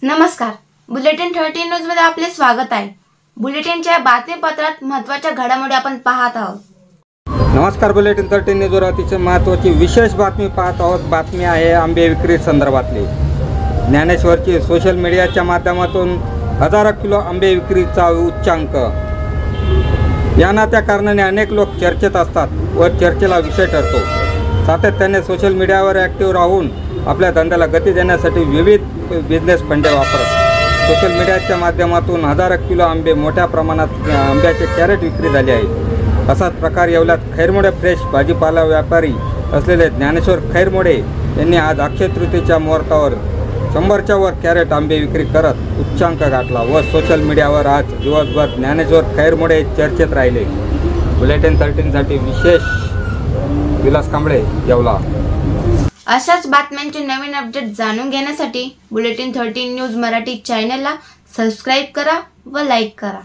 नमस्कार, bulletin 13 news मध्ये आपले स्वागत आहे। बुलेटिनच्या बातमीपत्रात महत्त्वाच्या घडामोडी आपण पाहत आहोत। नमस्कार, बुलेटिन 13 न्यूजवर अतिशय महत्त्वाची विशेष बातमी पाहत आहोत। बातमी आहे आंबे विक्री संदर्भातली। ज्ञानेश्वरची सोशल मीडियाच्या माध्यमातून हजारो किलो आंबे विक्रीचा उच्चांक। या नात्या कारणाने अनेक लोक चर्चेत असतात व चर्चेला विषय ठरतो। सातत्याने सोशल मीडियावर ॲक्टिव्ह राहून आपल्या धंद्याला गती देण्यासाठी विविध बिझनेस फंडे वापरतात। सोशल मीडियाच्या माध्यमातून हजारो किलो आंबे मोठ्या प्रमाणात आंब्याचे कॅरेट विक्री झाले आहे। असाच प्रकार येवल्यात खैरमोडे फ्रेश भाजीपाला व्यापारी असलेले ज्ञानेश्वर खैरमोडे यांनी आज अक्षय तृतीयेच्या मुहूर्तावर 100च्या वर कॅरेट आंबे विक्री करत उच्चांक गाठला व सोशल मीडियावर आज दिवसभर ज्ञानेश्वर खैरमोडे चर्चेत राहिले। बुलेटिन 13 साठी विशेष विलास कांबळे येवला। अशाच बातम्यांचे नवीन अपडेट जाणून घेण्यासाठी बुलेटिन 13 न्यूज मराठी चॅनलला सबस्क्राइब करा व लाईक करा।